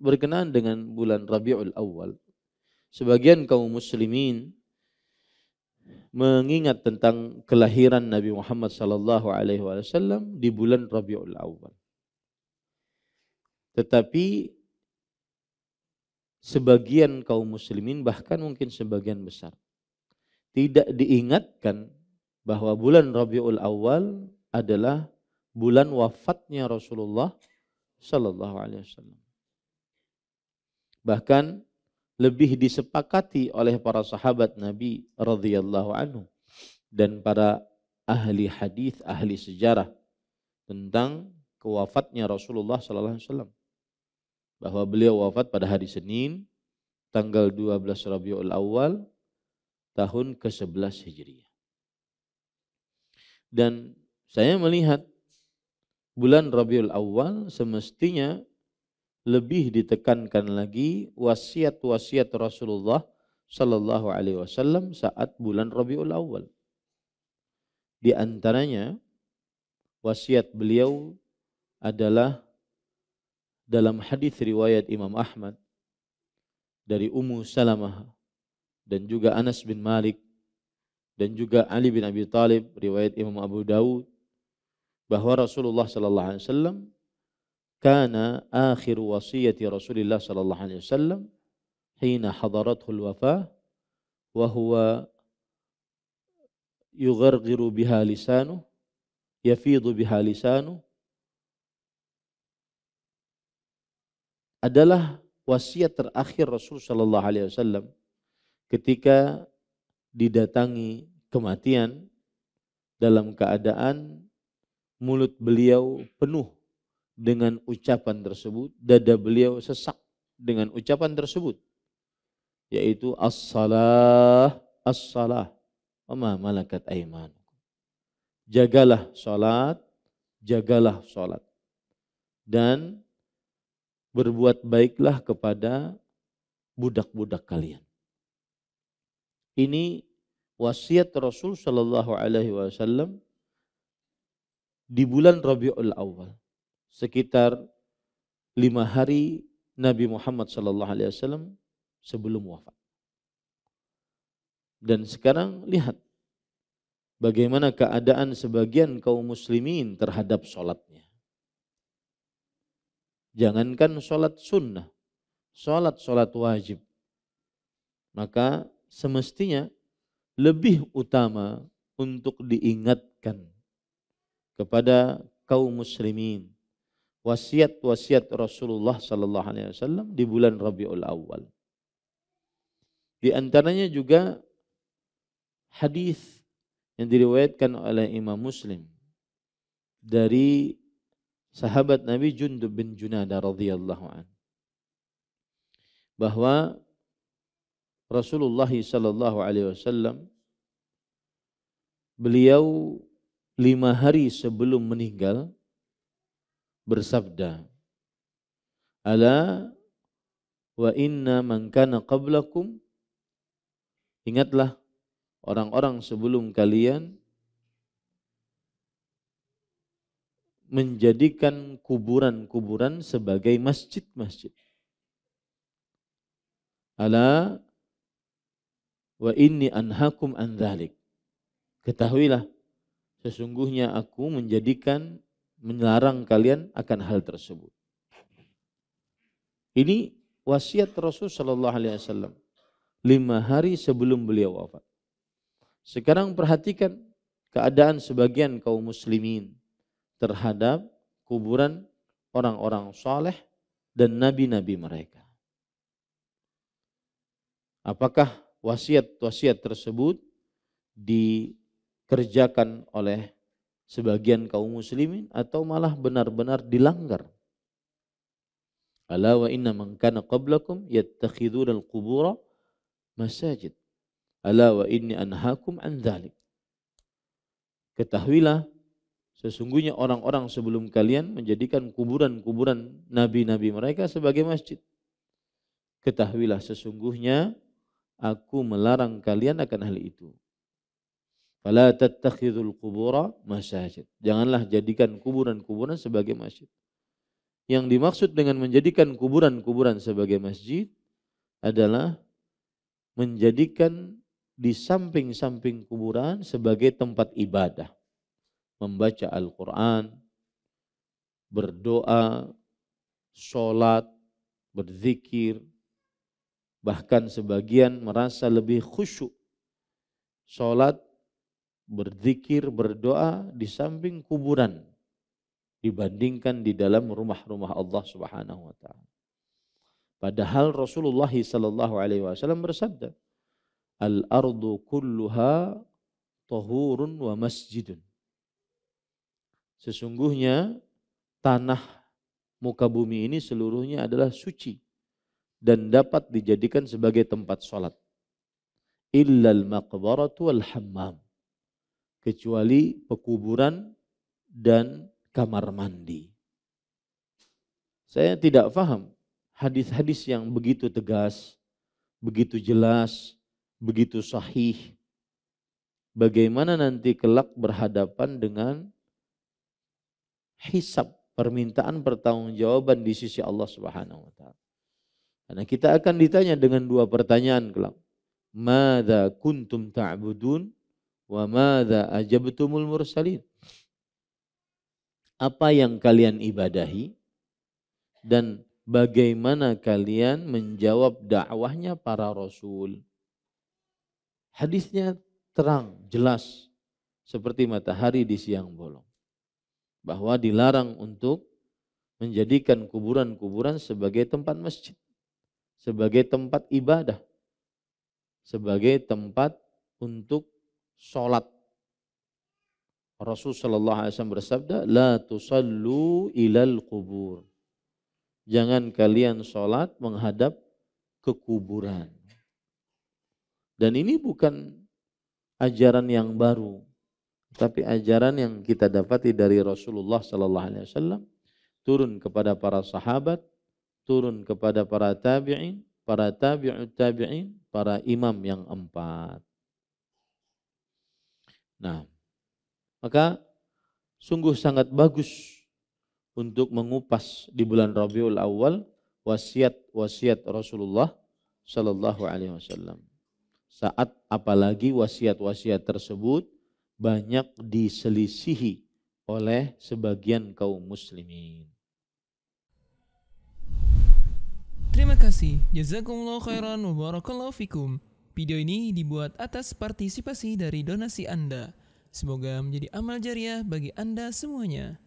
berkenaan dengan bulan Rabiul Awal, sebagian kaum muslimin mengingat tentang kelahiran Nabi Muhammad sallallahu alaihi wasallam di bulan Rabiul Awal. Tetapi sebagian kaum muslimin, bahkan mungkin sebagian besar, tidak diingatkan bahwa bulan Rabiul Awal adalah bulan wafatnya Rasulullah sallallahu alaihi wasallam. Bahkan lebih disepakati oleh para sahabat Nabi radhiyallahu anhu dan para ahli hadis, ahli sejarah tentang kewafatnya Rasulullah sallallahu alaihi wasallam, bahwa beliau wafat pada hari Senin tanggal 12 Rabiul Awal tahun ke-11 Hijriah. Dan saya melihat bulan Rabiul Awal semestinya lebih ditekankan lagi wasiat-wasiat Rasulullah sallallahu alaihi wasallam saat bulan Rabiul Awal. Di antaranya wasiat beliau adalah dalam hadis riwayat Imam Ahmad dari Ummu Salamah dan juga Anas bin Malik dan juga Ali bin Abi Thalib, riwayat Imam Abu Dawud, bahwa Rasulullah sallallahu alaihi wasallam kana akhir wasiyati Rasulullah sallallahu alaihi wasallam hina hadarathul wafah wa huwa yugharghiru biha lisanuhu yafidu biha lisanuhu, adalah wasiat terakhir Rasul sallallahu alaihi wasallam ketika didatangi kematian dalam keadaan mulut beliau penuh dengan ucapan tersebut, dada beliau sesak dengan ucapan tersebut, yaitu as-salah, as-salah, wa ma malakat aymanukum. Jagalah salat, jagalah salat, dan berbuat baiklah kepada budak-budak kalian. Ini wasiat Rasul sallallahu alaihi wasallam di bulan Rabiul Awal, sekitar 5 hari Nabi Muhammad sallallahu alaihi wasallam sebelum wafat. Dan sekarang lihat bagaimana keadaan sebagian kaum muslimin terhadap sholatnya. Jangankan sholat sunnah, sholat wajib, maka semestinya lebih utama untuk diingatkan kepada kaum muslimin wasiat-wasiat Rasulullah sallallahu alaihi wasallam di bulan Rabiul Awal. Di antaranya juga hadis yang diriwayatkan oleh Imam Muslim dari sahabat Nabi Jundub bin Junadah radhiyallahu anhu, bahwa Rasulullah sallallahu alaihi wasallam beliau 5 hari sebelum meninggal bersabda, ala wa inna man kana qablakum, ingatlah orang-orang sebelum kalian menjadikan kuburan-kuburan sebagai masjid-masjid. Ala wa inni anhakum an dzalik, ketahuilah sesungguhnya aku melarang kalian akan hal tersebut. Ini wasiat Rasul sallallahu alaihi wasallam 5 hari sebelum beliau wafat. Sekarang perhatikan keadaan sebagian kaum muslimin terhadap kuburan orang-orang saleh dan nabi-nabi mereka. Apakah wasiat-wasiat tersebut dikerjakan oleh sebagian kaum muslimin atau malah benar-benar dilanggar? Ala wa inna man kana qablakum yattakhiduna al-qubura masajid. Ala wa inni anhaakum an dzalik. Ketahuilah sesungguhnya orang-orang sebelum kalian menjadikan kuburan-kuburan nabi-nabi mereka sebagai masjid. Ketahuilah sesungguhnya aku melarang kalian akan hal itu. Fala tattakhidul qubura masajid. Janganlah jadikan kuburan-kuburan sebagai masjid. Yang dimaksud dengan menjadikan kuburan-kuburan sebagai masjid adalah menjadikan di samping-samping kuburan sebagai tempat ibadah. Membaca Al-Quran, berdoa, sholat, berzikir. Bahkan sebagian merasa lebih khusyuk sholat, berzikir, berdoa di samping kuburan dibandingkan di dalam rumah-rumah Allah Subhanahu wa taala. Padahal Rasulullah sallallahu alaihi wasallam bersabda, "Al-ardu kulluha tahurun wa masjidun." Sesungguhnya tanah muka bumi ini seluruhnya adalah suci dan dapat dijadikan sebagai tempat sholat. Illal maqbaratu wal hammam. Kecuali pekuburan dan kamar mandi. Saya tidak paham hadis-hadis yang begitu tegas, begitu jelas, begitu sahih. Bagaimana nanti kelak berhadapan dengan hisab, permintaan pertanggungjawaban di sisi Allah Subhanahu wa taala. Karena kita akan ditanya dengan dua pertanyaan kelak. Madza kuntum ta'budun wa madza ajabtumul mursalin? Apa yang kalian ibadahi dan bagaimana kalian menjawab dakwahnya para rasul? Hadisnya terang, jelas seperti matahari di siang bolong. Bahwa dilarang untuk menjadikan kuburan-kuburan sebagai tempat masjid, sebagai tempat ibadah, sebagai tempat untuk sholat. Rasul sallallahu alaihi wasallam bersabda, la tusallu ilal kubur. Jangan kalian sholat menghadap ke kuburan. Dan ini bukan ajaran yang baru, tapi ajaran yang kita dapati dari Rasulullah sallallahu alaihi wasallam, turun kepada para sahabat, turun kepada para tabi'in, para tabi'ut tabi'in, para imam yang 4. Nah, maka sungguh sangat bagus untuk mengupas di bulan Rabiul Awal wasiat-wasiat Rasulullah sallallahu alaihi wasallam. Saat apalagi wasiat-wasiat tersebut banyak diselisihi oleh sebagian kaum muslimin. Terima kasih. Jazakumullah khairan wa barakallahu fikum. Video ini dibuat atas partisipasi dari donasi Anda. Semoga menjadi amal jariah bagi Anda semuanya.